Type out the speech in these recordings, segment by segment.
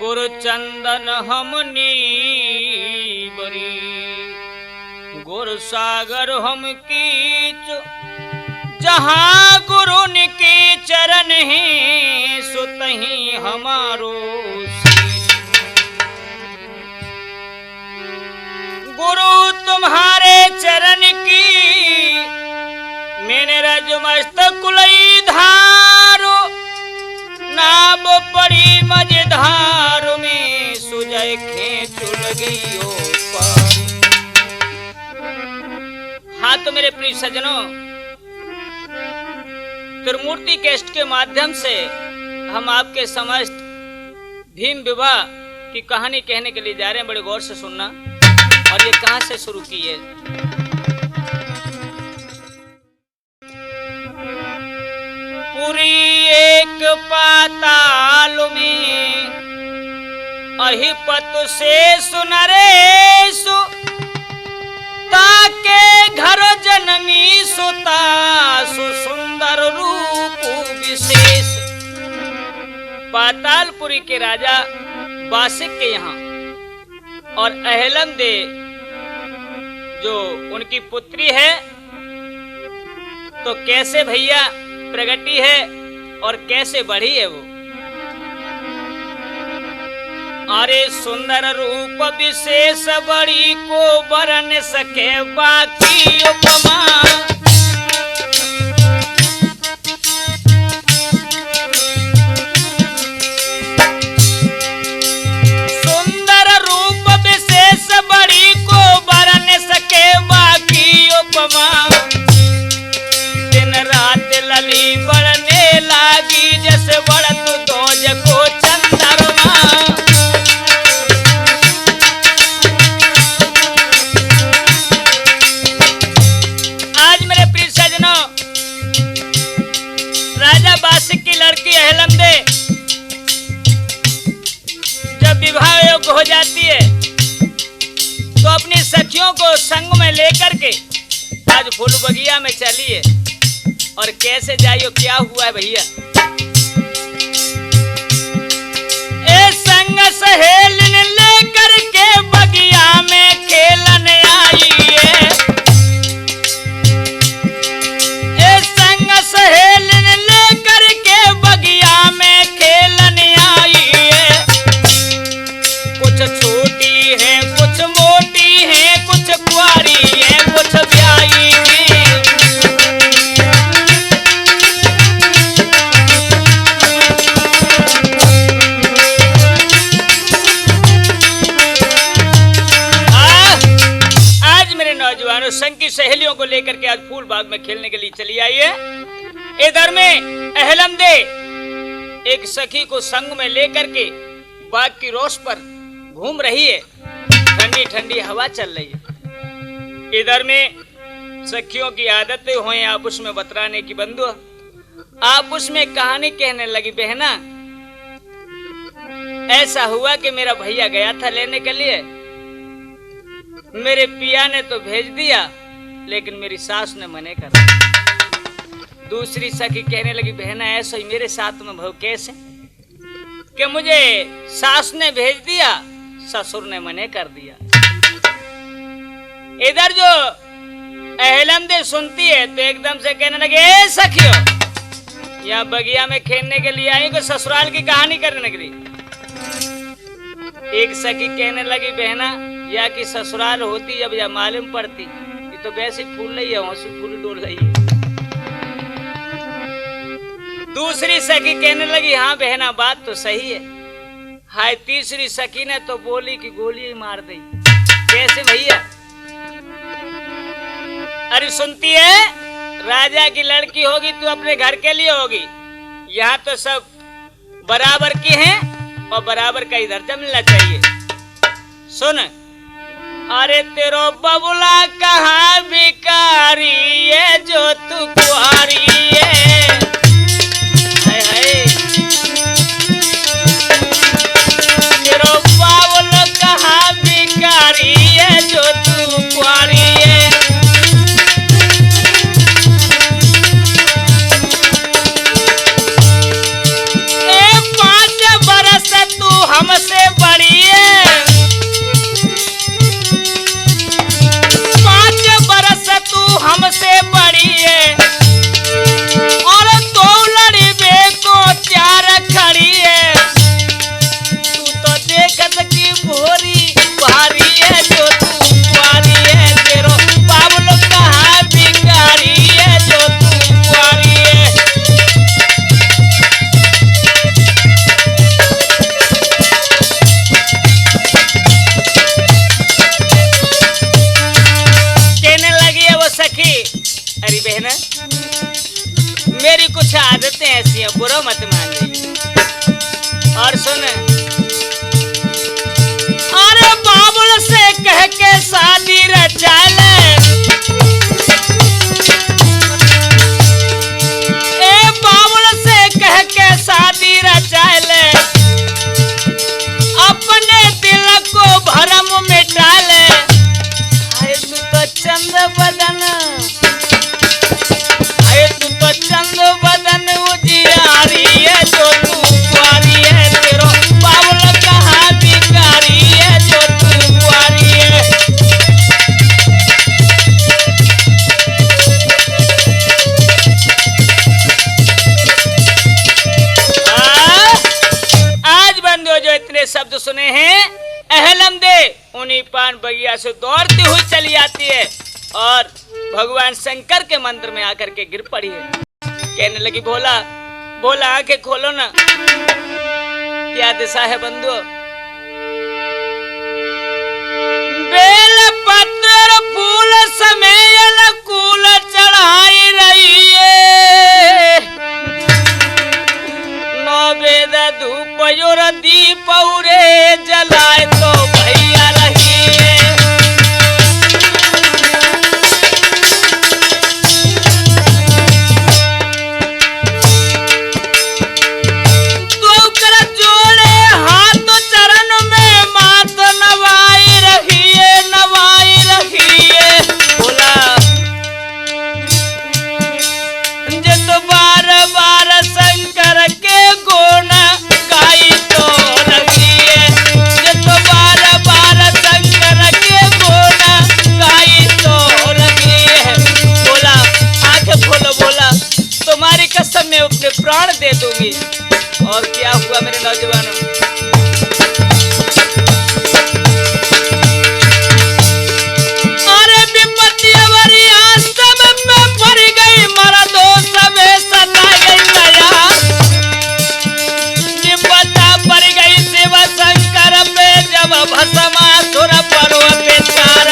गुरु चंदन हमनी बरी, गुरु सागर हम कीच, जहाँ गुरु के चरण हैं सुतही हमारो शीश। गुरु तुम्हारे चरण की मैंने रज मस्तकुलई धारो, नाब पड़ी मझधार में सुजय खेचु लगी ओ पार। हाँ तो मेरे प्रिय सज्जनों, त्रिमूर्ति कैस्ट के माध्यम से हम आपके समस्त भीम विवाह की कहानी कहने के लिए जा रहे हैं। बड़े गौर से सुनना। और ये कहां से शुरू की है? पूरी एक पाताल में अहिपत से सुनरेशु, ताके घर जननी सुता सुंदर रूप विशेष। पातालपुरी के राजा बासिक के यहाँ और अहलम दे जो उनकी पुत्री है, तो कैसे भैया प्रगति है और कैसे बढ़ी है वो। अरे सुंदर रूप विशेष बड़ी को बरन सके बाकी उपमा। सुंदर रूप विशेष बड़ी को बरन सके बाकी उपमा। दिन रात लली बढ़ने लागी, जैसे बढ़त दोज को चंद्रमा। आज मेरे प्रिय सज्जनों, राजा बासिक की लड़की अहलम दे जब विवाह योग्य हो जाती है, तो अपनी सखियों को संग में लेकर के आज फूल बगिया में चली है। और कैसे जाइयो, क्या हुआ है भैया? ए संग सहेलिन लेकर के बगिया में खेलन आई है। ए संग सहेलिन लेकर के बगिया में खेलन आई है। कुछ छोटी है, कुछ मोटी है, कुछ कुंवारी है, कुछ ब्याही है। संग की सहेलियों को लेकर के आज फूल बाग में खेलने के लिए चली आई है। इधर में अहलम दे एक सखी को संग में लेकर के बाग की रोश पर घूम रही है। ठंडी ठंडी हवा चल रही है। इधर में सखियों की आदतें हुई आपस में बतराने की। बंधु आपस में कहानी कहने लगी। बहना, ऐसा हुआ कि मेरा भैया गया था लेने के लिए, मेरे पिया ने तो भेज दिया, लेकिन मेरी सास ने मने कर दिया। दूसरी सखी कहने लगी, बहना ऐसा ही मेरे साथ में भाव कैसे कि मुझे सास ने भेज दिया, ससुर ने मने कर दिया। इधर जो अहलम दे सुनती है तो एकदम से कहने लगे, ए सखियो, यहाँ बगिया में खेलने के लिए आई को ससुराल की कहानी करने के लिए। एक सखी कहने लगी, बहना या कि ससुराल होती जब या मालूम पड़ती, ये तो वैसे फूल रही है, हंसी फूल डोल रही है। दूसरी सखी कहने लगी, हाँ बहना बात तो सही है। हाय तीसरी सखी ने तो बोली कि गोली ही मार दी। कैसे भैया? अरे सुनती है, राजा की लड़की होगी तो अपने घर के लिए होगी। यहाँ तो सब बराबर की हैं और बराबर का ही दर्जा मिलना चाहिए। सुन, अरे तेरो बबुला कहाँ भिखारी है जो तू कुआरी है। हाय हाय, तेरो बबुला कहाँ भिखारी है जो तू कुआरी है। हमसे हैं, बुरा मत मान जाइए। और सुन, अरे बाबुल से कह के शादी रचा ले, ए बाबुल से कह के शादी रचा ले, अपने दिल को भरम मिटा ले। हाय तू तो चंद बदन, हाय तू तो चंद बदन उजियारी है, जो तू कुंवारी है, तेरो बाबुल कहाँ भिखारी है, जो तू कुंवारी है। आज बंदो जो इतने शब्द सुने हैं, अहलमदे उन्हीं पान बगिया से दौड़ती हुई चली आती है और भगवान शंकर के मंदिर में आकर के गिर पड़ी है। कहने लगी, भोला भोला आंखें खोलो ना, क्या दिशा है बंधु? बेल पत्र फूल समेयल कुल चढ़ाई रही है, नौ वेद धूप और दीप उरे जलाए तो भैया रही है। मैं अपने प्राण दे दूंगी। और क्या हुआ मेरे नौजवानों? अरे विपत्ति अवरी आस्तव में पड़ गई, मरा दो सबे सता गई नया, विपत्ता पड़ गई शिव शंकर पे, जब भस्मासुर पर्व पे चार।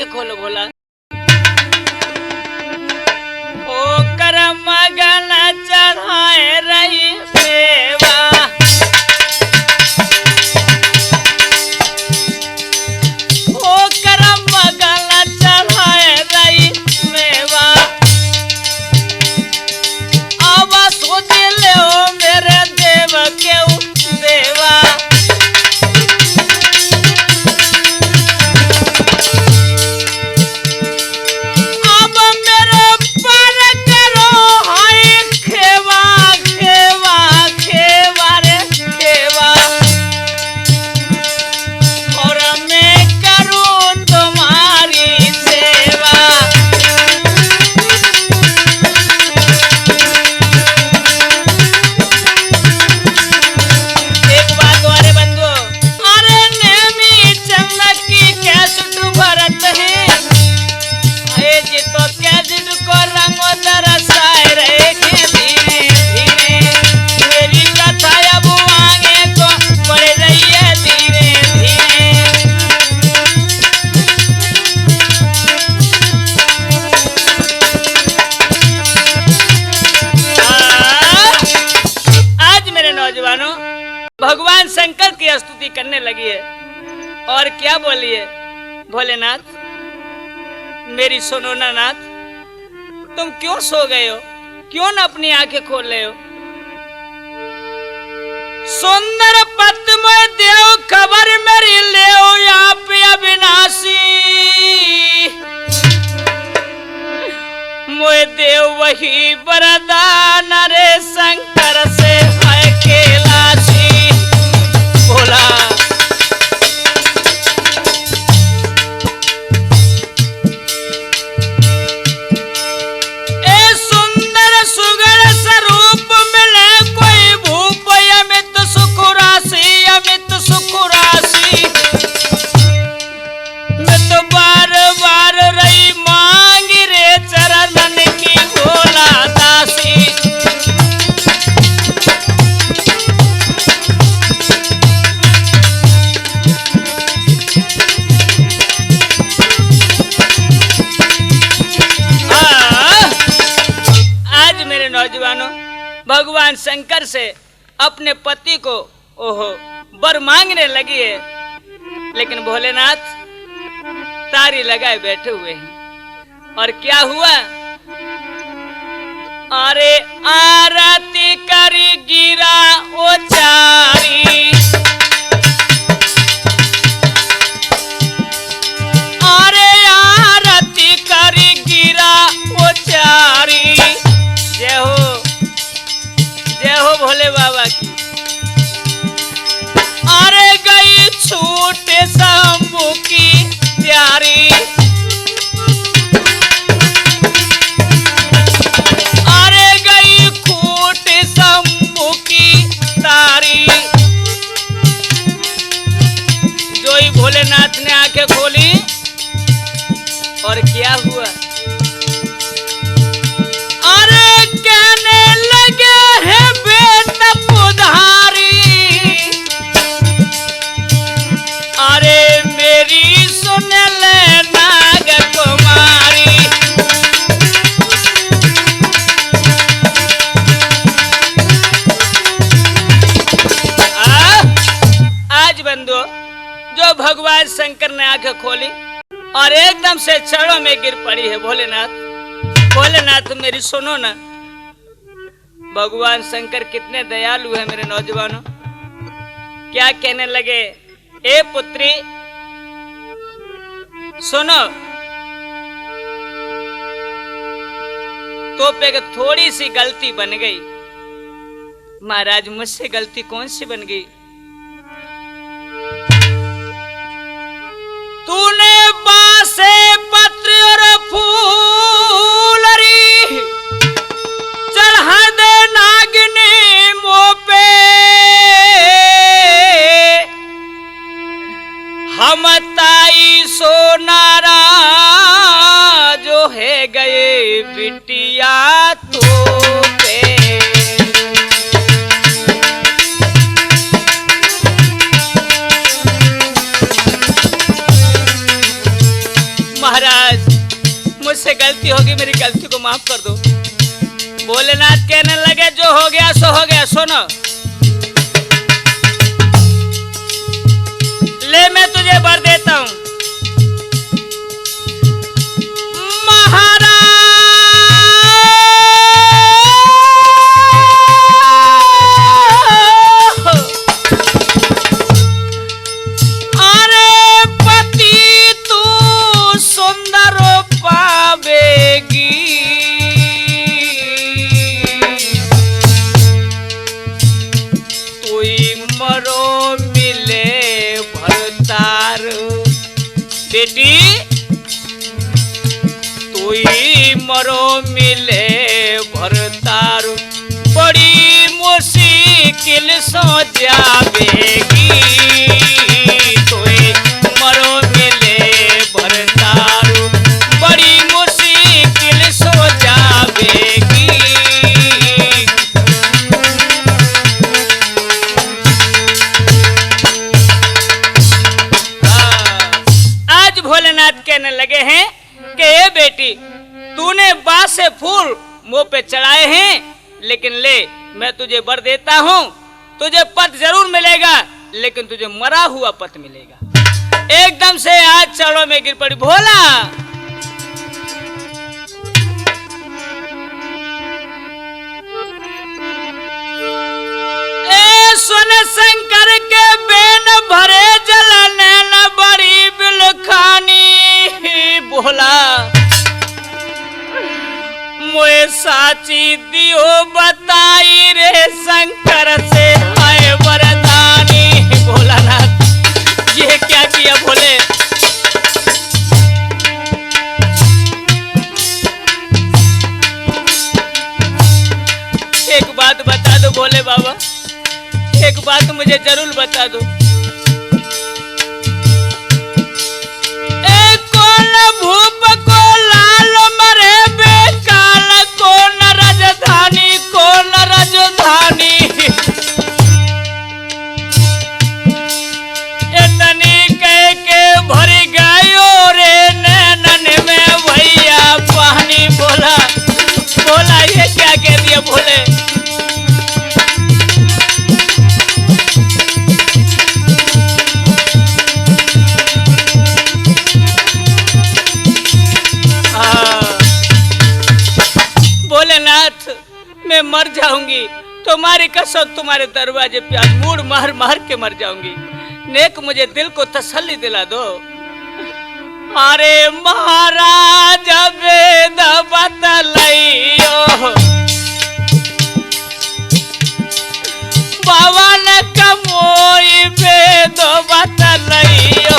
खोलो भोला। ओ करम मगन चढ़ाए रही सेवा, ओ करम मगन चढ़ाए रही सेवा, अब सोच ले मेरे देव क्यों देवा। खेवा खेवा और क्या बोलिए भोलेनाथ, मेरी सुनो ना नाथ, तुम क्यों सो गए हो, क्यों ना अपनी आंखें खोल रहे हो। सुंदर पद्म देव खबर मेरी ले यहाँ पे अविनाशी, मोए देव वही वरदान रे शंकर से है कैलाशी। बोला भगवान शंकर से अपने पति को ओहो वर मांगने लगी है, लेकिन भोलेनाथ तारी लगाए बैठे हुए हैं। और क्या हुआ, अरे आरती करी गिरा ओ चारी, अरे आरती करी गिरा ओ चारी। जय हो भोले बाबा की। अरे गई छूट शंभू की प्यारी, अरे गई खूट शंभू की तारी। जो ही भोलेनाथ ने आंखें खोली और क्या हुआ, अरे कहने लगे है बेटा पुधारी, अरे मेरी सुन ले नाग कुमारी। आज बंदो जो भगवान शंकर ने आंखें खोली और एकदम से चरणों में गिर पड़ी है भोलेनाथ। भोलेनाथ मेरी सुनो ना, भगवान शंकर कितने दयालु है मेरे नौजवानों। क्या कहने लगे, ए पुत्री सुनो, तो पे थोड़ी सी गलती बन गई। महाराज मुझसे गलती कौन सी बन गई, तूने बासे पत्र और फूलरी चढ़ा दे नागिनी मुँह पे, हम ताई सोनारा जो है गए बिटिया तो पे। महाराज मुझसे गलती होगी, मेरी गलती को माफ कर दो। भोलेनाथ कहने लगे जो हो गया सो हो गया। सुनो, ले मैं तुझे वर देता हूं। महाराज अरे पति तू सुंदर पावेगी, मरो मिले भरतार। बेटी तू मरो मिले भरतार, बड़ी मुश्किल सो जावेगी। तू मरो मिले भरतार, बड़ी मुश्किल सो जावेगी। भोलेनाथ कहने लगे हैं कि ए बेटी तूने बाँस से फूल मुंह पे चढ़ाए हैं, लेकिन ले मैं तुझे वर देता हूं, तुझे पद जरूर मिलेगा, लेकिन तुझे मरा हुआ पद मिलेगा। एकदम से आज चढ़ो में गिर पड़ी। भोला सुन शंकर के बेन भरे जलने न बड़ी बिलखानी। भोला मोए साची दियो बताई रे शंकर से आए वरदानी। भोलानाथ ये क्या किया भोले? एक बात बता दो भोले बाबा, एक बात मुझे जरूर बता दो। कौन भूप को लाल मरे बेकाल, कौन राजधानी, कौन राजधानी। इतनी कह के भर गयो रे नैनन में भैया पानी। बोला बोला ये क्या कह दिया भोले? भोलेनाथ मैं मर जाऊंगी, तुम्हारी कसम तुम्हारे दरवाजे पे आज मूड मार मार के मर जाऊंगी। नेक मुझे दिल को तसल्ली दिला दो। अरे महाराज वेद बतलइयो, पवन कमोई वेद बतलइयो,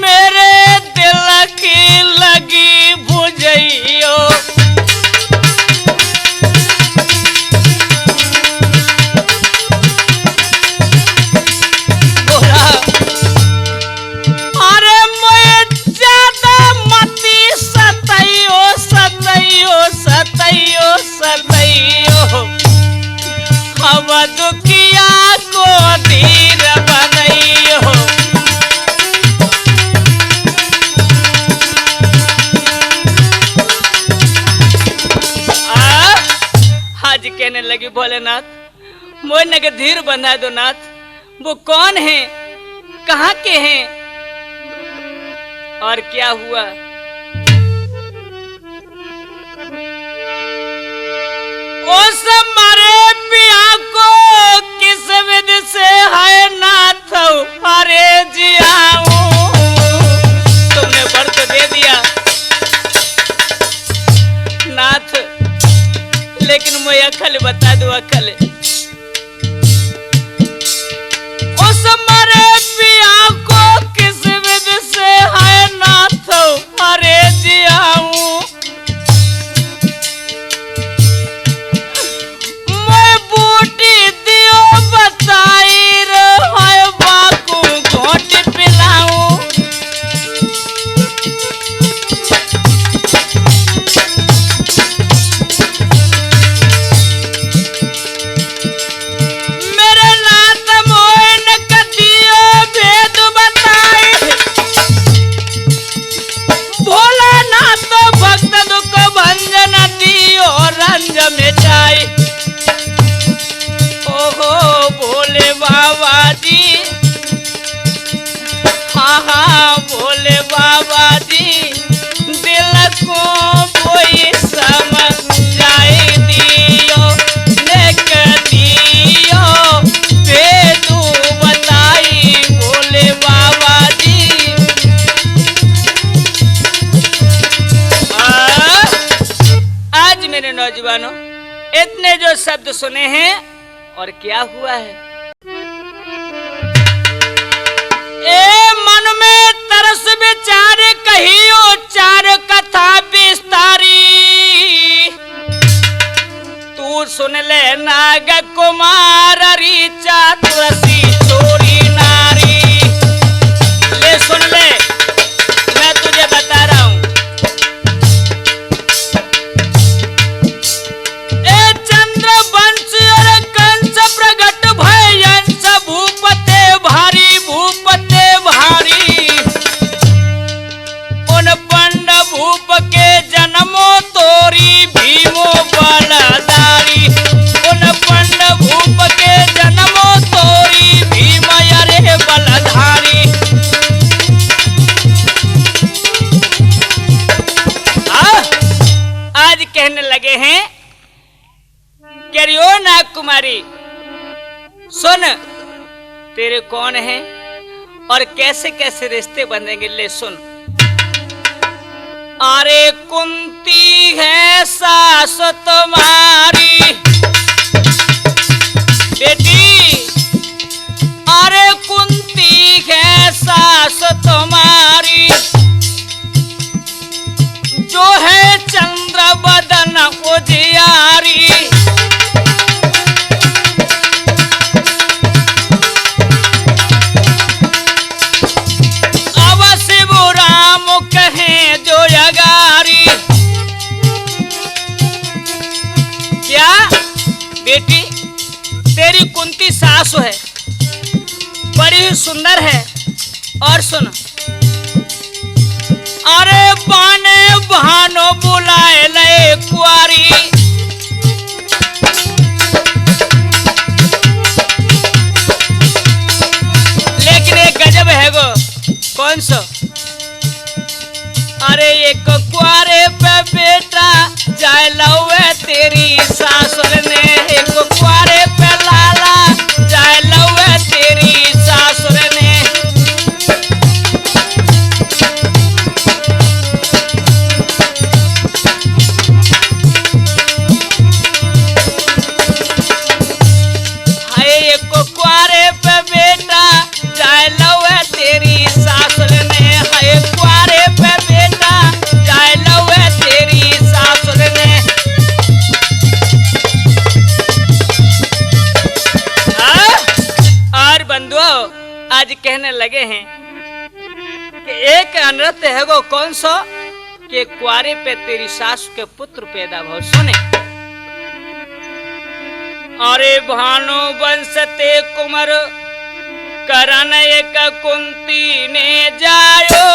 मेरे दिल की लगी बुझइयो। अरे मैं ज्यादा मती सतइयो सतइयो सतइयो सतइयो, अब दुखिया को धीर बनइयो। आज कहने लगी भोलेनाथ मोहन के धीर बंधा दो नाथ। वो कौन है, कहाँ के हैं और क्या हुआ? उस मरे पिया को किस विधि से है नाथ अरे जियाऊं। तुमने व्रत दे दिया नाथ, लेकिन मैं अकल बता दो अकल। उस मरे पिया को किस विधि से है नाथ अरे जियाऊं। मैं बूटी दियो बताई रे बाकू घोट पिलाऊं। ओहो भोले बाबा जी, हाँ हाँ भोले बाबा जी, दिल को कोई समझाई दियो, नेक दियो भेदू बताई भोले बाबा जी। आज मेरे नौजवानों इतने जो शब्द सुने हैं और क्या हुआ है? ए मन में तरस विचार कहियो चार कथा विस्तारी। तू सुन ले नाग कुमार री चातुरसी चोरी नारी। ले सुन ले, मैं तुझे बता रहा हूं। चंद्र वंश और कंस प्रगट भय तेरे कौन है और कैसे कैसे रिश्ते बनेंगे, ले सुन। अरे कुंती है सास तुम्हारी बेटी, अरे कुंती है सास तुम्हारी, जो है चंद्र बदन उजियारी। अब शिव राम कहें जो यगारी। क्या बेटी, तेरी कुंती सासु है, बड़ी ही सुंदर है। और सुन, अरे बाने बहानो बुलाए ले कुआरी। लेकिन एक गजब है गो, कौन सो? अरे एक कुआरे पे बेटा जाए लवे तेरी सासुर ने, एक कुआरे पे लाला जाए लवे तेरी सासुर ने। हाय एक कुआरे पे बेटा जाए लवे तेरी सासुर ने, हाय कुआरे पे बेटा जाए लवे तेरी सासुर ने। और बंधुओं, आज कहने लगे हैं कि एक अनृत्य है वो, कौन सो? कि कुआरे पे तेरी सास के पुत्र पैदा भव। सुने, अरे भानु वंशते कुमार करण एक कुंती ने जायो,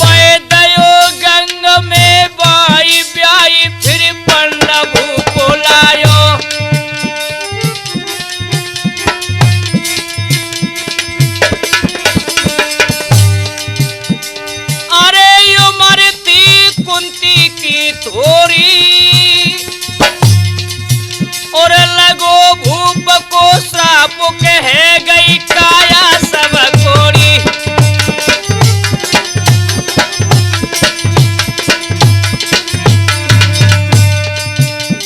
वैदयो गंग में बाई ब्याई, फिर पंडभू को लायो। अरे यो मरती कुंती की थोरी, और लगो भूप को श्राप कह गई काया सब कोरी।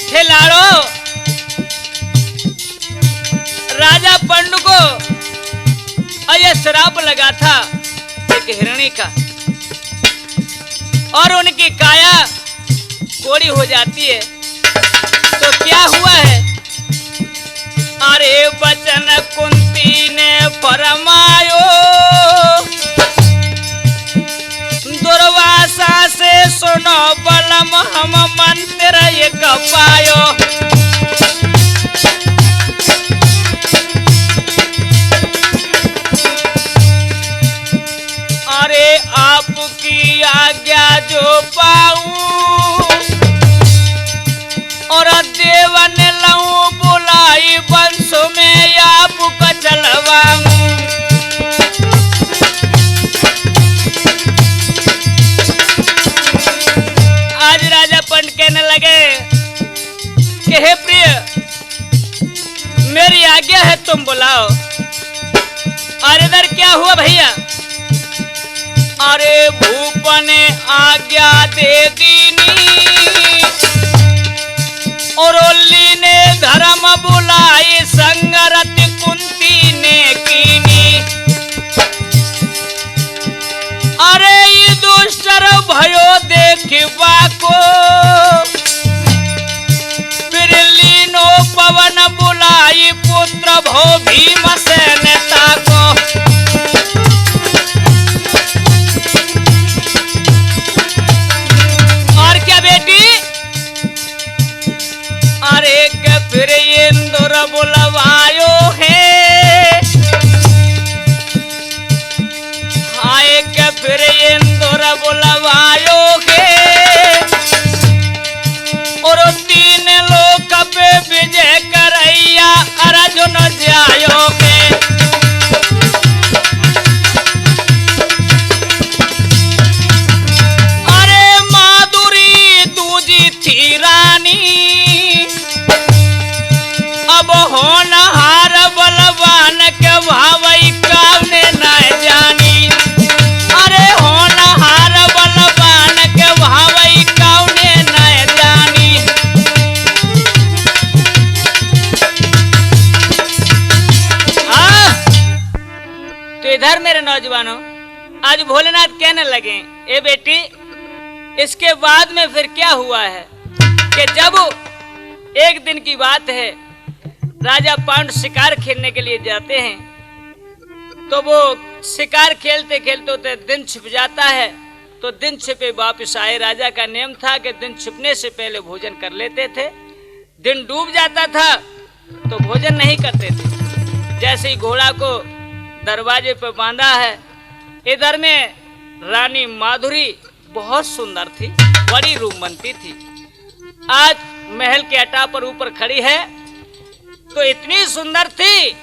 हे लाड़ो, राजा पंडु को यह श्राप लगा था एक हिरणी का, और उनकी काया कोड़ी हो जाती है। तो क्या हुआ है? अरे वचन कुंती ने फरमायो, दुर्वासा से सुनो बलम हम मंत्र एक पायो। अरे आपकी आज्ञा जो पाऊं, और देवन लऊं बुलाई वंश में आपको चलवाऊं। आज राजा पंड कहने लगे कि हे प्रिय, मेरी आज्ञा है तुम बुलाओ। और इधर क्या हुआ भैया? अरे भूप ने आज्ञा दे दीनी, और ओली ने धर्म बुलाई, संगरत कुंती ने कीनी। अरे ये दुष्टर भयो देखिबा को, फिर लीनो पवन बुलाई, पुत्र भो भीमसेन ताको। और क्या बेटी? अरे के फिर इंद्र बुलवायो है, हाय के फिर इंद्र बुलवायो है, नौजवानों, आज भोलेनाथ कहने लगे, ए बेटी, इसके बाद में फिर क्या हुआ है कि जब एक दिन की बात है, राजा पांडु शिकार खेलने के लिए जाते हैं, तो वो शिकार खेलते खेलते होते दिन छिप जाता है, तो दिन छिपे वापस आए। राजा का नियम था कि दिन छिपने से पहले भोजन कर लेते थे। दिन डूब जाता था तो भोजन नहीं करते थे। जैसे ही घोड़ा को दरवाजे पर बांधा है, इधर में रानी माधुरी बहुत सुंदर थी, बड़ी रूपवंती थी। आज महल के अटा पर ऊपर खड़ी है तो इतनी सुंदर थी,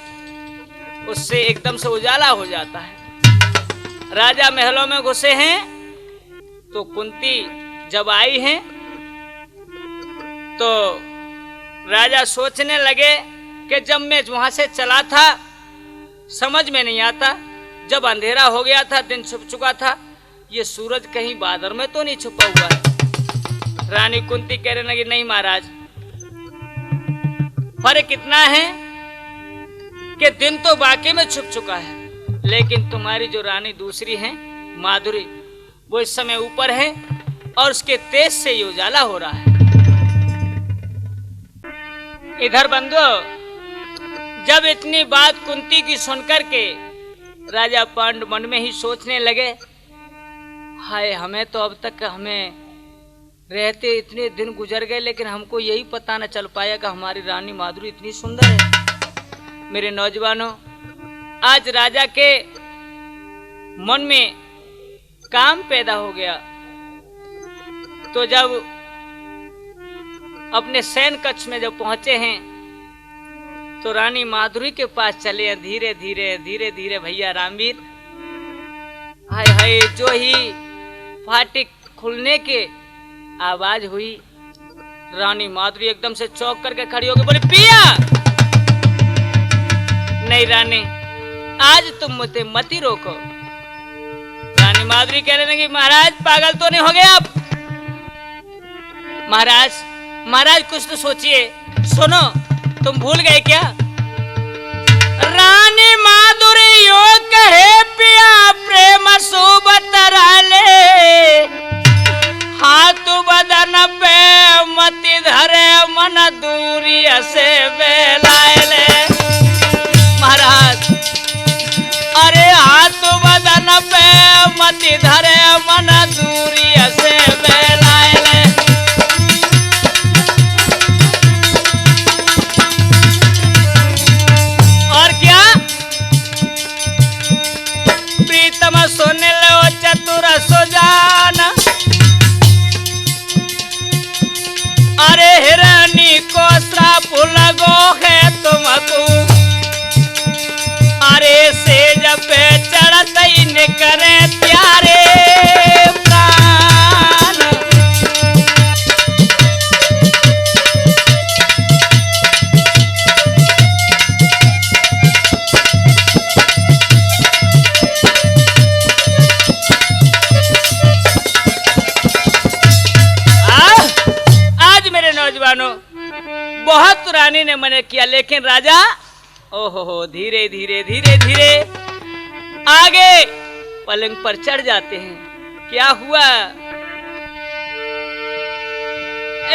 उससे एकदम से उजाला हो जाता है। राजा महलों में घुसे हैं तो कुंती जब आई हैं तो राजा सोचने लगे कि जब मैं वहां से चला था समझ में नहीं आता, जब अंधेरा हो गया था, दिन छुप चुका था, ये सूरज कहीं बादल में तो नहीं छुपा हुआ है। रानी कुंती कहने लगी, नहीं महाराज, फर्क इतना है कि दिन तो वाकई में छुप चुका है, लेकिन तुम्हारी जो रानी दूसरी है माधुरी, वो इस समय ऊपर है और उसके तेज से ये उजाला हो रहा है। इधर बंधु, जब इतनी बात कुंती की सुनकर के राजा पांडु मन में ही सोचने लगे, हाय, हमें तो अब तक हमें रहते इतने दिन गुजर गए, लेकिन हमको यही पता न चल पाया कि हमारी रानी माधुरी इतनी सुंदर है। मेरे नौजवानों, आज राजा के मन में काम पैदा हो गया, तो जब अपने सैन कक्ष में जब पहुंचे हैं तो रानी माधुरी के पास चले। धीरे धीरे धीरे धीरे भैया रामवीर, हाय हाय, जो ही फाटक खुलने के आवाज हुई, रानी माधुरी एकदम से चौंक करके खड़ी हो गई, बोली, पिया। नहीं रानी, आज तुम मुझे मती रोको। रानी माधुरी कहने लगी, महाराज पागल तो नहीं हो गए आप? महाराज, महाराज कुछ तो सोचिए, सुनो, तुम भूल गए क्या? रानी माधुरी यो कहे, पिया प्रेम सुबतराले, हाथ बदन पे मति धरे, मन दूरी से बेलायले। महाराज, अरे हाथ बदन पे मति धरे, मन दूरी से बेलायले। और क्या? प्रीतम सुन लो चतुर सुजान, अरे हिरणी को श्राप लगो है तुमको, अरे सेज पे चढ़ते ही निकरे प्यारे प्राण। आज मेरे नौजवानों, बहुत रानी ने मना किया, लेकिन राजा ओहो धीरे धीरे धीरे धीरे आगे पलंग पर चढ़ जाते हैं। क्या हुआ?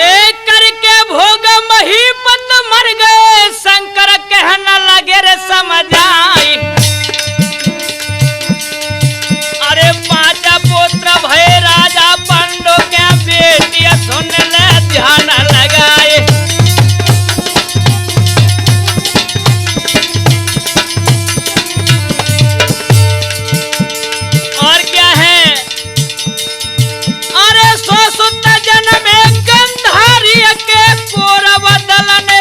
एक करके भोग महीपत मर गए, शंकर कहना लगे रे समझ आई, अरे 5 पुत्र भय राजा पांडु के बेटी, सुन ले ध्यान लगाए। और क्या है? अरे 100 सुत जन में गंधारी के पूर्व दल ने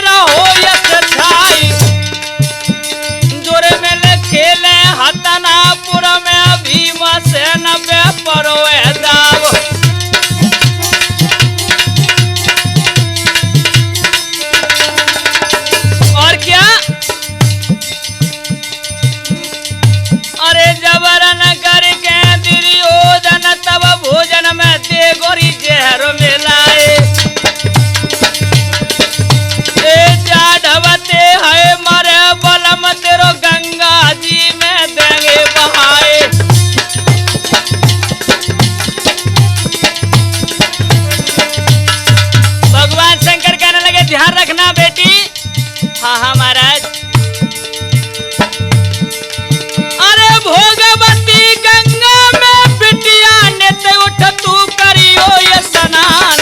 हाँ हाँ महाराज। अरे भोगवती गंगा में बिटिया ने ते उठ तू करियो ये स्नान।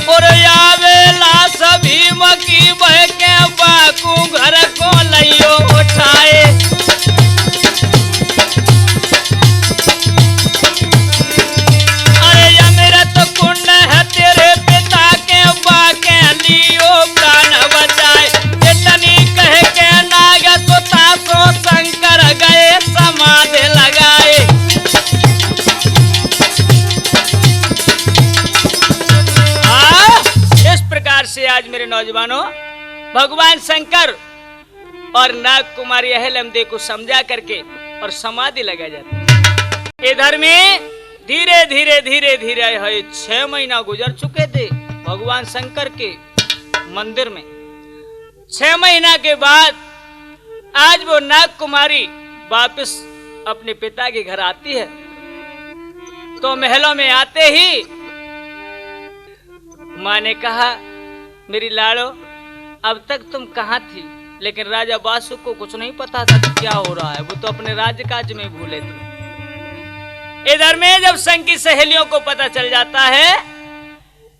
और आवेला सभी मकी बह के बाकू घर को लियो उठाए। अरे अमृत कुंड है तेरे पिता के बाके लियो प्राण बचाए। इतनी कह के नाग सुता सो शंकर गए समाधि लगाए। इस प्रकार से आज मेरे नौजवानों भगवान शंकर और नाग कुमारी अहलमदे को समझा करके और समाधि लगा जाता है। इधर में धीरे धीरे धीरे धीरे है 6 महीना गुजर चुके थे भगवान शंकर के मंदिर में। 6 महीना के बाद आज वो नाग कुमारी वापस अपने पिता के घर आती है। तो महलों में आते ही माँ ने कहा, मेरी लाड़ो अब तक तुम कहाँ थी? लेकिन राजा बासु को कुछ नहीं पता था कि क्या हो रहा है, वो तो अपने राज्य काज में भूले थे। इधर में जब संग की सहेलियों को पता चल जाता है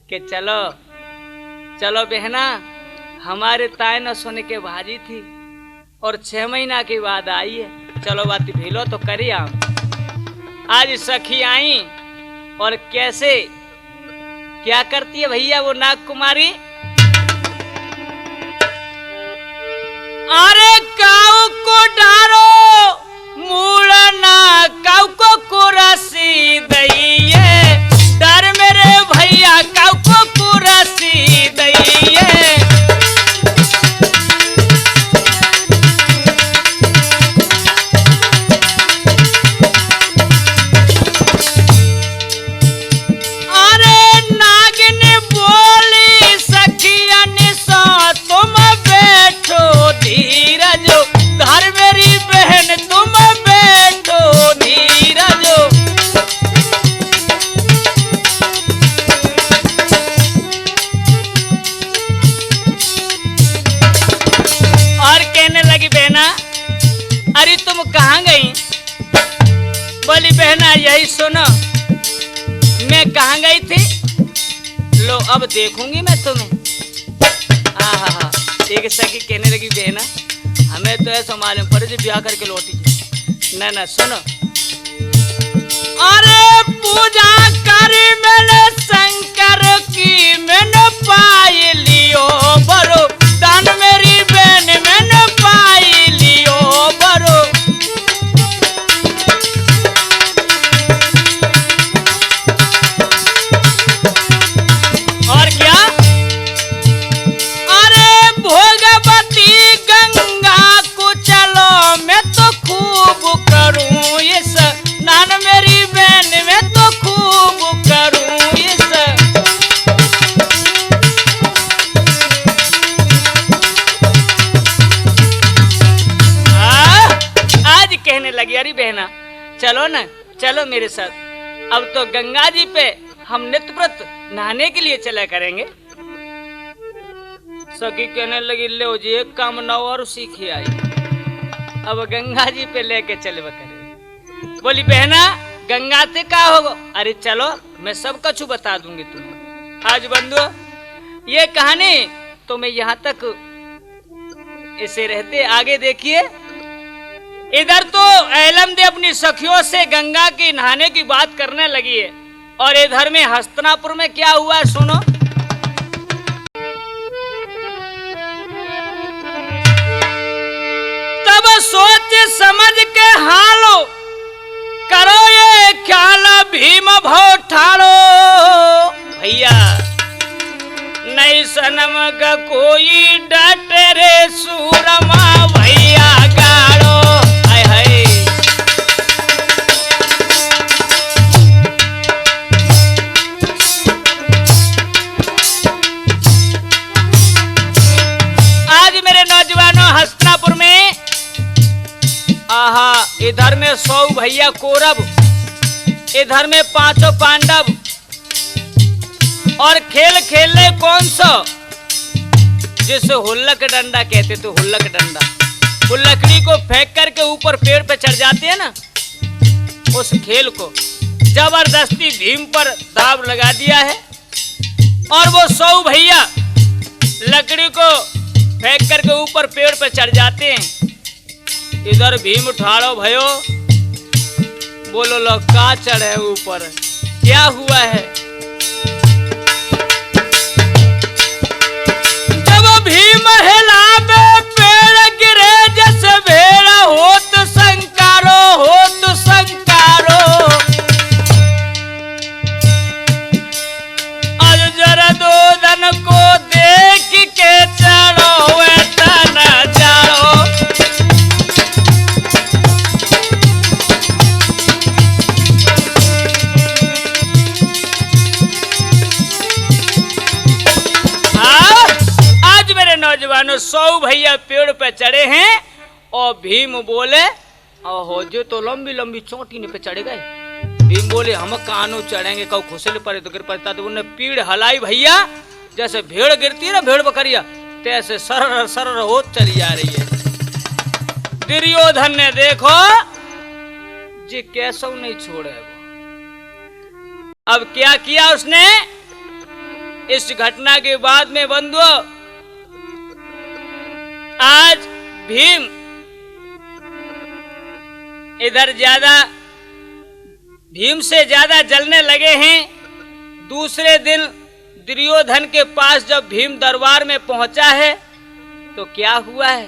कि चलो चलो बहना, हमारे ताय न सोने के भाजी थी और 6 महीना के बाद आई है, चलो बात भेलो तो करी हम। आज सखी आई और कैसे क्या करती है भैया वो नाग कुमारी? अरे काऊ को डारो मूड़ना काऊ को कुरसी दइए। डर मेरे भैया काऊ को कुरसी दइए। अरे तुम कहाँ गई? बोली बहना यही सुनो, मैं कहाँ गई थी? लो अब देखूंगी मैं तुम्हें। हाँ एक सखी कहने लगी बहना हमें तो ऐसा मालूम पड़े जो ब्याह करके लौटी। ना ना सुनो, अरे पूजा करी मैंने शंकर की मैंने पाई लियो बरो। दान मेरी बहन मैंने पाई लियो बरो। और क्या? अरे भोगवती गंगा को चलो मैं तो खूब करूं ये स्नान। मेरी बहन मैं तो खूब करूं ये आज कहने लगी अरे बहना चलो ना, चलो मेरे साथ। अब तो गंगा जी पे हम नित्य व्रत नहाने के लिए चला करेंगे। सखी कहने लगी ले जी एक काम न और सीखी आई, अब गंगा जी पे लेके चले करेंगे। बोली बहना गंगा से का होगा? अरे चलो मैं सब कुछ बता दूंगी तुम्हें। आज बंधु ये कहानी तो मैं यहाँ तक इसे रहते आगे देखिए। इधर तो अहलमदे अपनी सखियों से गंगा की नहाने की बात करने लगी है और इधर में हस्तिनापुर में क्या हुआ सुनो। तब सोच समझ के हालो करो ये ख्याल भीम भो ठाड़ो। भैया नहीं सनम का कोई डटे रे सूरमा भैया गाड़ो। हाय हाय आज मेरे नौजवानों हस्तिनापुर में इधर में 100 भैया कौरव, इधर में 5 पांडव और खेल खेलने कौन सा जिसे हुल्लक डंडा कहते थे, हुल्लक डंडा। वो लकड़ी को फेंक करके ऊपर पेड़ पे चढ़ जाते हैं ना, उस खेल को जबरदस्ती भीम पर दाव लगा दिया है। और वो 100 भैया लकड़ी को फेंक करके ऊपर पेड़ पे चढ़ जाते हैं। इधर भीम ठाड़ो भयो, बोलो लो का चढ़े ऊपर, क्या हुआ है? जब भीम हिलावे पेड़ गिरे, जैसे भेड़ा होत संकारो, होत संकारो। आज जरा दोदन को देख के चढ़ो तन जाड़ो। नौजवानों 100 भैया पेड़ पे चढ़े हैं और भीम बोले, हो जो तो लंबी लंबी चोटी पे चढ़े गए। भीम बोले हम कानू चढ़ेंगे, कौ खुसल पड़े तो गिर पड़ता। तो उन्हें पीड़ हलाई भैया, जैसे भेड़ गिरती है ना भेड़ बकरिया, तैसे सरर सरर हो चली जा रही है। दुर्योधन ने देखो जी कैसो नहीं छोड़े। अब क्या किया उसने? इस घटना के बाद में बंधुओं, आज भीम इधर भीम से ज्यादा जलने लगे हैं। दूसरे दिन दुर्योधन के पास जब भीम दरबार में पहुंचा है तो क्या हुआ है?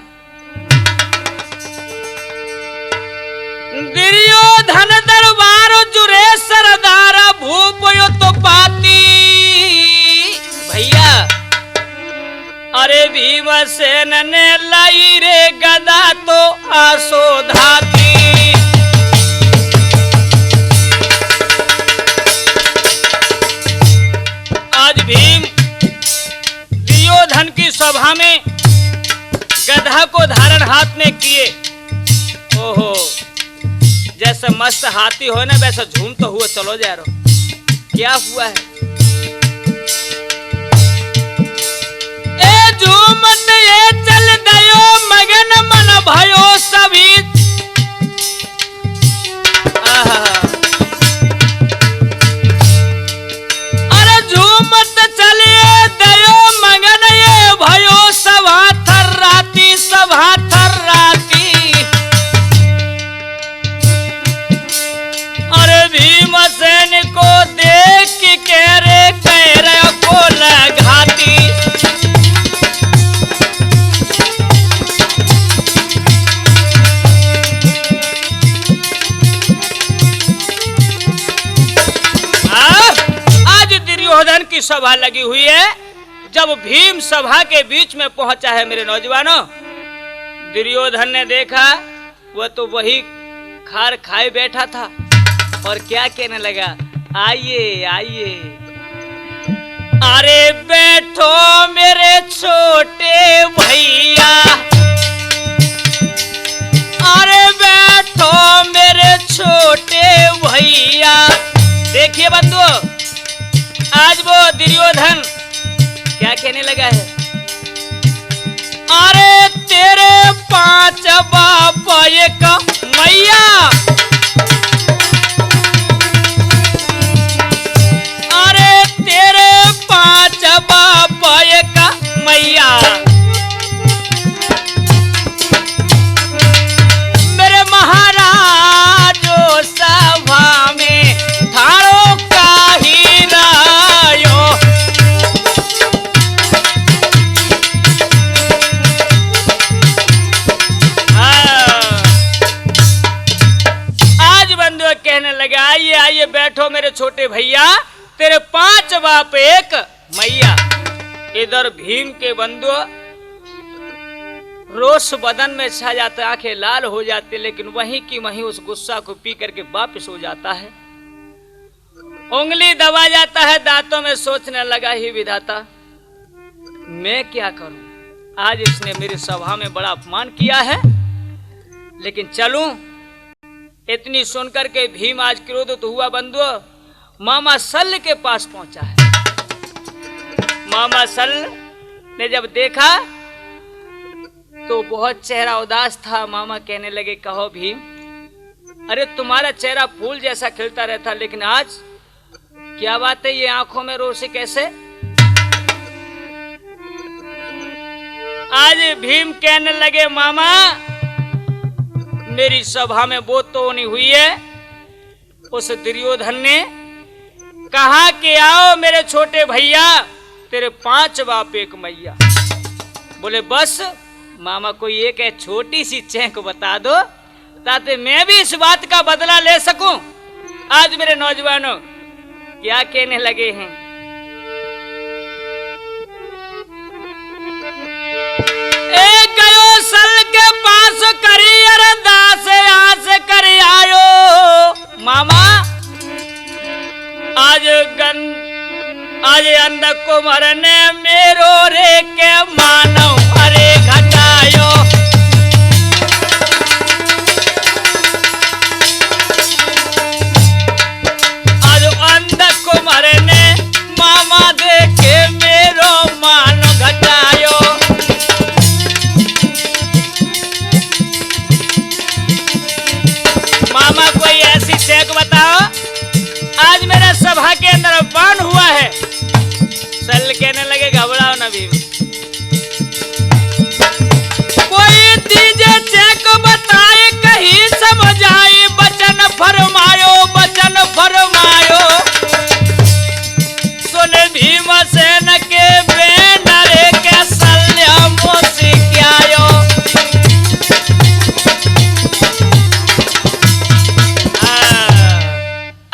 दुर्योधन दरबार जुरे सरदारा भूप तो पाती। भैया अरे भीमसेन ने लाई रे गदा तो आसो धाती। आज भीम दुर्योधन की सभा में गधा को धारण हाथ में किए। ओहो, जैसे मस्त हाथी हो ना वैसा झूमते हुए चलो जा रहा। क्या हुआ है? झूमत ये चल गयो मगन मन भयो सभी। अरे झूमत चले दयो मगन ये भयो सभा थर्राती, सभा थर्राती। अरे भीमसेन को देख के रे पैर को लगाती। दुर्योधन की सभा लगी हुई है। जब भीम सभा के बीच में पहुंचा है मेरे नौजवानों, दुर्योधन ने देखा वह तो वही खार खाए बैठा था और क्या कहने लगा, आइए आइए। अरे बैठो मेरे छोटे भैया, अरे बैठो मेरे छोटे भैया। देखिए बंधुओं, आज वो दुर्योधन क्या कहने लगा है? अरे तेरे 5 बाप एक मैया, अरे तेरे 5 बाप एक मैया। मेरे महाराजो सभा में ठाड़ो का ही रायो। आज बंधु कहने लगा, आइए आइए बैठो मेरे छोटे भैया, तेरे 5 बाप एक मैया। इधर भीम के बंधु रोष बदन में छा जाता, आंखें लाल हो जाती, लेकिन वहीं की वहीं उस गुस्सा को पी करके वापिस हो जाता है। उंगली दबा जाता है दांतों में, सोचने लगा ही विधाता मैं क्या करूं, आज इसने मेरी सभा में बड़ा अपमान किया है, लेकिन चलूं। इतनी सुनकर के भीम आज क्रोधित हुआ बंधु, मामा शल्य के पास पहुंचा है। मामा शल्य ने जब देखा तो बहुत चेहरा उदास था। मामा कहने लगे, कहो भीम, अरे तुम्हारा चेहरा फूल जैसा खिलता रहता, लेकिन आज क्या बात है, ये आंखों में रोशनी कैसे? आज भीम कहने लगे, मामा मेरी सभा में वो तो नहीं हुई है। उस दुर्योधन ने कहा कि आओ मेरे छोटे भैया, तेरे 5 बाप 1 मैया। बोले बस मामा, कोई एक है छोटी सी चेक बता दो ताकि मैं भी इस बात का बदला ले सकूं। आज मेरे नौजवानों क्या कहने लगे हैं, एक गयो सल के पास करी अरदास आस कर आयो। मामा आज अंध कुमार ने मेरो रे के मानो अरे घटायो। आज अंध कुमार ने मामा दे के मेरो मानो घटायो। मामा कोई ऐसी चेक बताओ, आज मेरे सभा के अंदर बाण हुआ है। सल कहने लगे, घबराओ ना भीम, कोई दीजे चेक बताए कहीं समझ आई। बचन फरमायो, बचन फरमायो, सुन भीमसेन के बेनरे के सल्या मोसी क्यायो।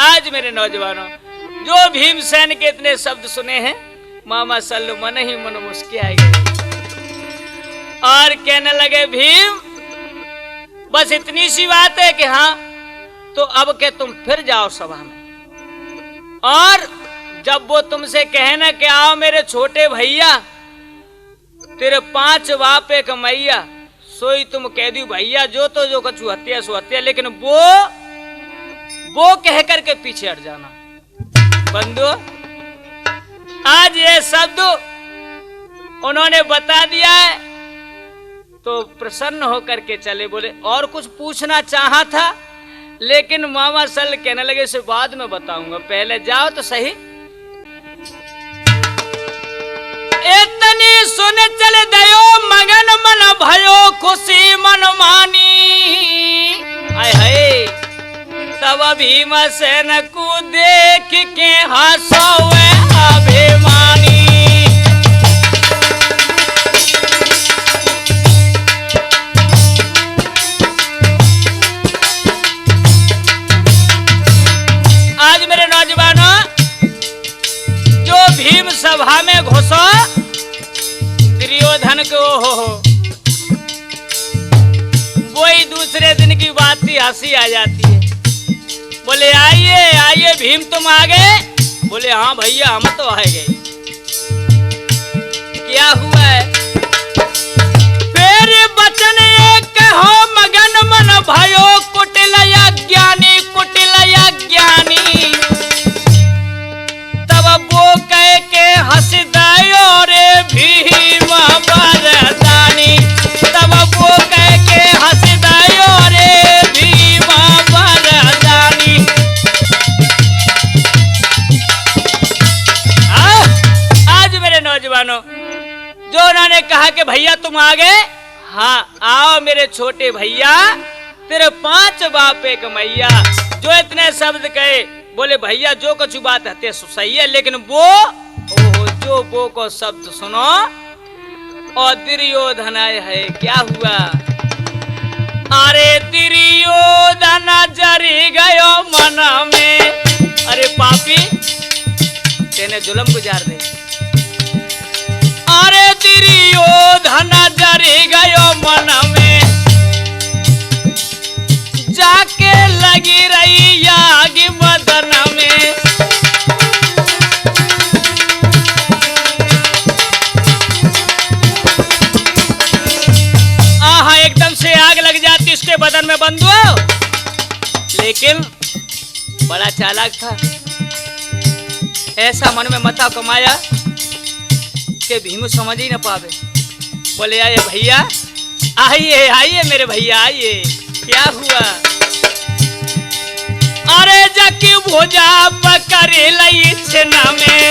आज मेरे नौजवानों जो भीमसेन के इतने शब्द सुने हैं, मामा सल्लू मन ही मन मुस्कुराए गए और कहने लगे, भीम बस इतनी सी बात है कि हाँ, तो अब के तुम फिर जाओ सभा में, और जब वो तुमसे कहे ना कि आओ मेरे छोटे भैया, तेरे 5 बाप 1 मैया, सोई तुम कह दी भैया जो तो जो कछु हत्या सो हत्या, लेकिन वो कह करके पीछे हट जाना। बंधु आज ये शब्द उन्होंने बता दिया है तो प्रसन्न होकर के चले। बोले और कुछ पूछना चाहा था, लेकिन मामा सल कहने लगे इसे बाद में बताऊंगा, पहले जाओ तो सही। इतनी सुन चले दयो मगन मन भयो खुशी मन मानी। आय हाय तब भीमसेन को देख के हंसोए अभिमानी। आज मेरे नौजवानों जो भीम सभा में घुसो, दुर्योधन को वही दूसरे दिन की बात ही हंसी आ जाती है। बोले आइए आइए भीम तुम आ गए? बोले हाँ भैया हम तो आ गए। क्या हुआ है? फिर बचन एक हो मगन मन भयो कुटिल ज्ञानी कुटिल ज्ञानी। तब वो कह के हंस दयो रे भीम वरदानी। तब वो कह के हंस दयो रे भीम वरदानी। आज मेरे नौजवानों जो उन्होंने कहा कि भैया तुम आ गए, हाँ आओ मेरे छोटे भैया, तेरे 5 बाप 1 मैया। जो इतने शब्द कहे, बोले भैया जो कुछ बात है सही है, लेकिन वो को शब्द सुनो। और दुर्योधन है, क्या हुआ? अरे दुर्योधन जरी गयो मन में। अरे पापी तेने जुल्म गुजार दे। अरे दुर्योधन जरी गयो मन में, जाके लगी रही आग बदन में। आहा एकदम से आग लग जाती उसके बदन में बंधुओं। लेकिन बड़ा चालाक था, ऐसा मन में मता कमाया कि के भीम समझ ही न पावे। बोले आए भैया, आइए आइए मेरे भैया आइए, क्या हुआ? अरे जाके भोजा पकड़े लई छेना में।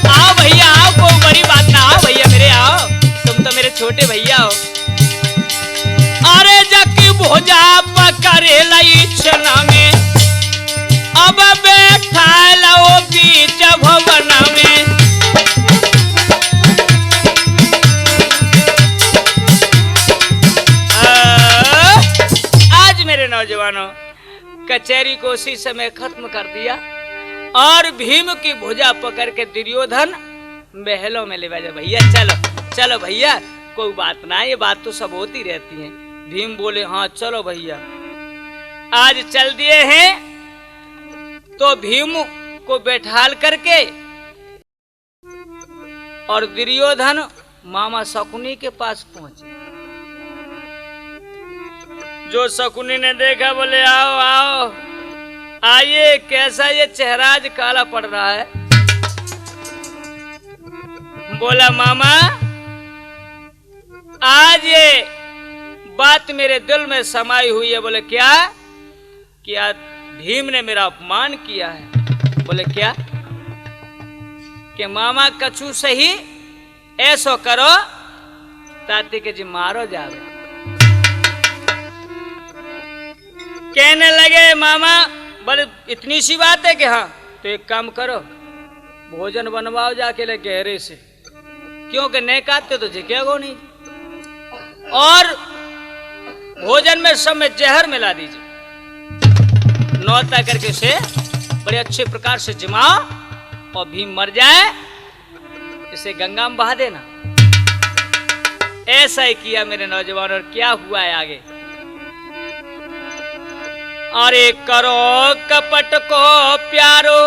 आओ भैया आओ, कोई बड़ी बात ना, आओ भैया मेरे आओ, तुम तो मेरे छोटे भैया हो। अरे जाके भोजा पकड़े लई छेना में, अब बैठा लो बीच भवन में। आज मेरे नौजवानों कचहरी को उसी समय खत्म कर दिया और भीम की भुजा पकड़ के दुर्योधन महलों में ले जा। भैया चलो चलो भैया, कोई बात ना, ये बात तो सब होती रहती है। भीम बोले हाँ चलो भैया, आज चल दिए हैं। तो भीम को बैठाल करके और दुर्योधन मामा शकुनी के पास पहुंचे। जो शकुनी ने देखा बोले आओ आओ आइए, कैसा ये चेहरा आज काला पड़ रहा है? बोला मामा आज ये बात मेरे दिल में समाई हुई है। बोले क्या? क्या भीम ने मेरा अपमान किया है। बोले क्या? कि मामा कछु सही ऐसो करो ताते के जी मारो जावे। कहने लगे मामा बोले इतनी सी बात है कि हाँ, तो एक काम करो भोजन बनवाओ जाके ले गहरे से, क्योंकि नहीं खाते तो झिकेगो नहीं, और भोजन में सब में जहर मिला दीजिए, नौता करके उसे बड़े अच्छे प्रकार से जमाओ और भीम मर जाए, इसे गंगा में बहा देना। ऐसा ही किया मेरे नौजवान। और क्या हुआ है आगे? अरे करो कपट को प्यारो,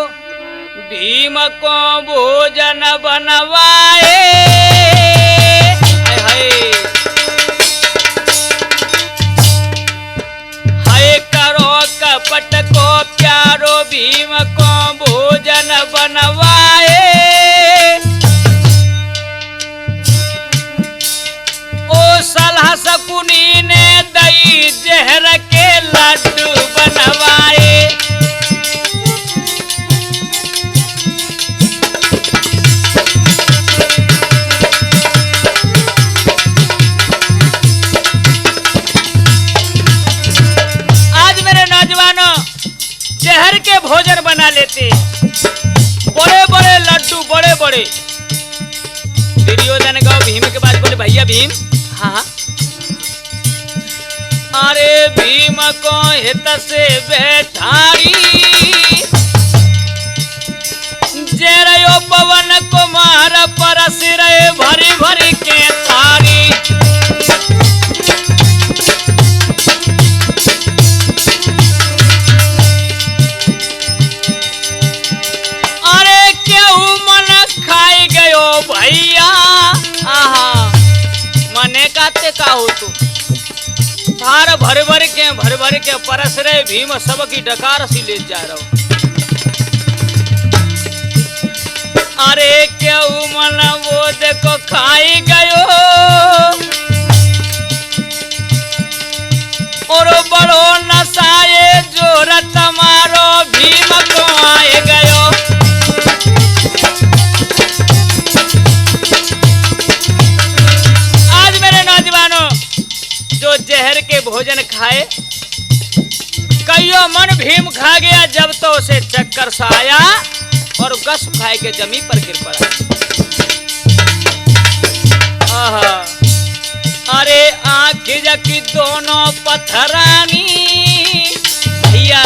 भीम को भोजन बनवाए। हाय हाय हाय, करो कपट को प्यारो, भीम को भोजन बनवाए। ओ सलाह शकुनी ने दई जहर के लड्डू बनवाए। आज मेरे नौजवानों जहर के भोजन बना लेते, बड़े बड़े लड्डू, बड़े बड़े। दुर्योधन गौ भीम के पास, बोले भैया भीम। हाँ अरे भीम को हित से बैठारी, जेरयो पवन कुमार परस रहे भरी भरी के थारी। अरे क्यों मन खाई गयो भैया। आहा मने काते का हो तू, थार भर भर के परस रहे भीम सब की डकार सी ले जा रहा हूं। अरे क्यों मन वो देखो खाई गयो, और बड़ो नसाए जोर तमारो भीम को आए गयो। आज मेरे नौजवानों जो जहर के भोजन खाए, कईयों मन भीम खा गया, जब तो उसे चक्कर सा आया और गस खाए के जमीन पर गिर पड़ा। आहा अरे आंख जकी दोनों पत्थरानी भैया,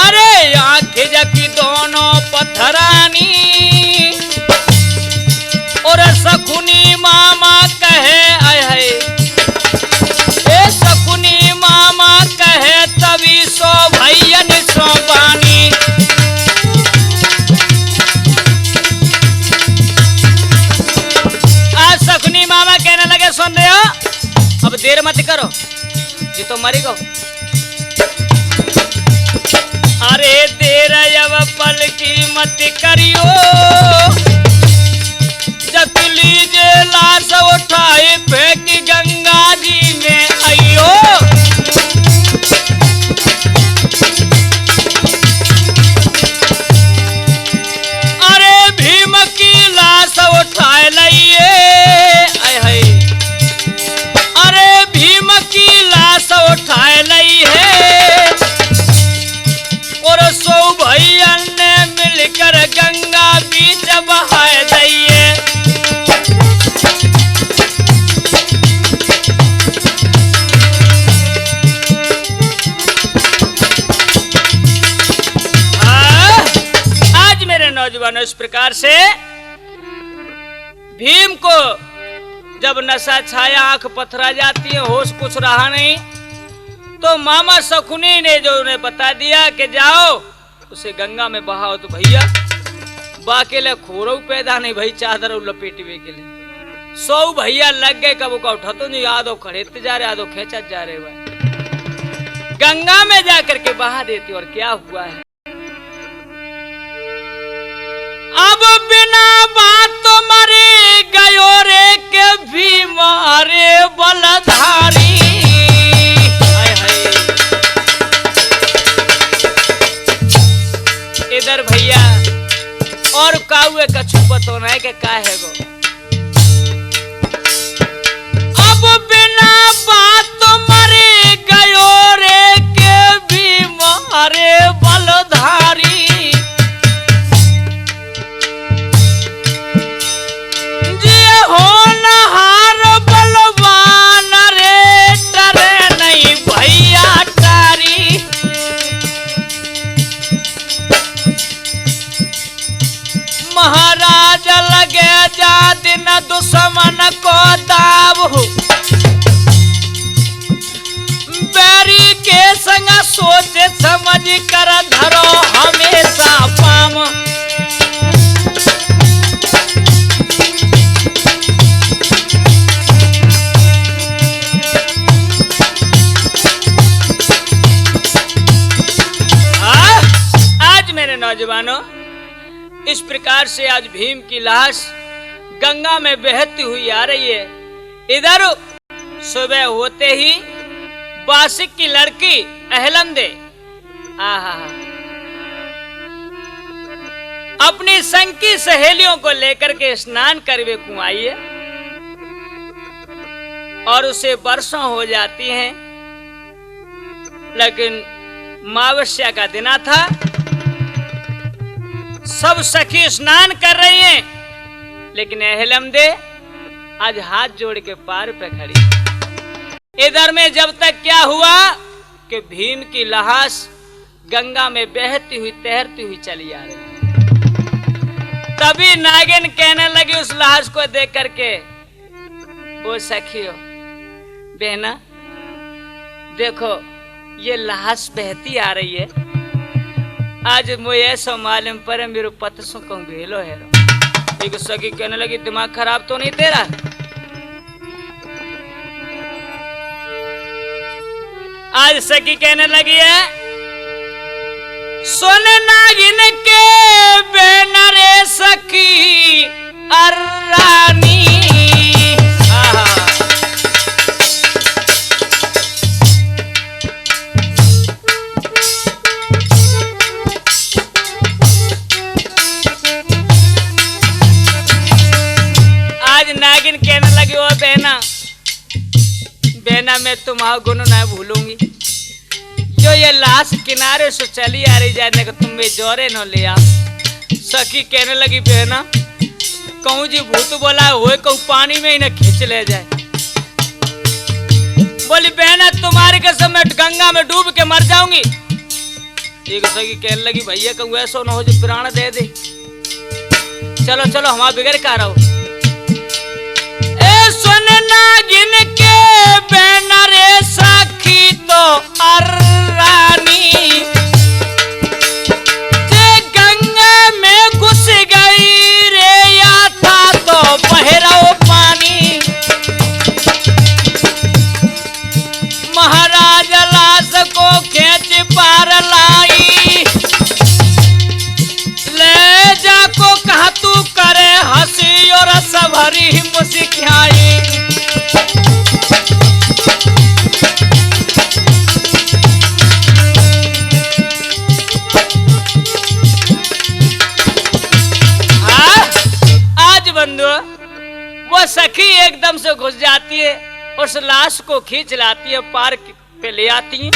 अरे आंख जकी दोनों पत्थरानी, और शकुनी मामा कहे आय है, ए शकुनी मामा कहे तभी सो भैयन सो बानी। आज शकुनी मामा कहने लगे सुन रहे हो, अब देर मत करो, ये तो मरी गो। अरे देर अब पल की मत करियो, जब लीजिए लाश उठाए फेंक गंगा जी में आइयो। अरे भीम की लाश उठाए लइए, अरे भीम की लाश उठाए लई है, और सौ भैया ने मिलकर गंगा बीच बहाए दइए। आज मेरे नौजवानों इस प्रकार से भीम को जब नशा छाया, आंख पथरा जाती है, होश कुछ रहा नहीं, तो मामा शकुनी ने जो उन्हें बता दिया कि जाओ उसे गंगा में बहाओ। तो भैया बाकेले खोरो पैदा नहीं भाई, चादर लपेटी हुए के लिए 100 भैया लग गए, कब का उठा तो नहीं, आधो खड़ेते जा रहे, आधो खेचा जा रहे भाई। गंगा में जाकर के बहा देती। और क्या हुआ है, अब बिना बात तो मरे गयो रे के भीम रे बलधारी। हाय हाय, इधर भैया और काउए का छुपत होना है कि का है गो। अब बिना बात तो मरे गयो रे के भीम रे बलधारी। महाराज लगे जा दिन दुश्मन को दाव, बैरी के संग सोच समझ कर धरो हमेशा पाम। आज मेरे नौजवानों इस प्रकार से आज भीम की लाश गंगा में बहती हुई आ रही है। इधर सुबह होते ही बासिक की लड़की अहलमदे अपनी संग की सहेलियों को लेकर के स्नान करवे कुआं आई है, और उसे वर्षों हो जाती हैं, लेकिन अमावस्या का दिन था। सब सखी स्नान कर रही हैं, लेकिन अहलमदे आज हाथ जोड़ के पार पे खड़ी। इधर में जब तक क्या हुआ कि भीम की लाश गंगा में बहती हुई तैरती हुई चली आ रही। तभी नागिन कहने लगी उस लाश को देख करके, वो सखियो बहना देखो ये लाश बहती आ रही है, आज मुझे ऐसा मालूम पर मेरे पत सो कहूँ भेलो है। एक सखी कहने लगी दिमाग खराब तो नहीं तेरा? आज सखी कहने लगी है सुन नागिन के बेना रे सखी अर्रानी। नागिन कहने लगी ओ बहना, बहना मैं तुम्हारा गुण ना भूलूंगी, जो ये लाश किनारे से चली आ रही जाने को तुम में जोरे न ले आ। सखी कहने लगी बहना कहूँ जी भूत बोला हुए कहूँ पानी में ही न खींच ले जाए। बोली बहना तुम्हारी कसम मैं गंगा में डूब के मर जाऊंगी। एक सखी कहने लगी भैया कहूँ ऐसा न हो जो प्राण दे दे, चलो चलो हमारा बिगड़ का रहो। सुन नागिन के बेना रे सखी तो अर्रानी, जे गंगा में घुस गई रे या था तो बहरो पानी। महाराज लाश को खींच पार लाई, रस भरी मुस्काई। आज बंधु वो सखी एकदम से घुस जाती है, उस लाश को खींच लाती है, पार्क पे ले आती है।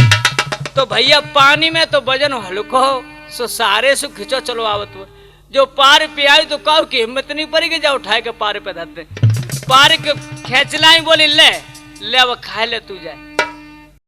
तो भैया पानी में तो वजन हल्को हो, सो सारे से खींचो चलो आवत हुआ। जो पार पे आई तो कहो कि हिम्मत नहीं पड़ेगी, जा उठाए के पार पे धरते। पार के खेच लाई, बोली ले ले अब खा ले तू जाए।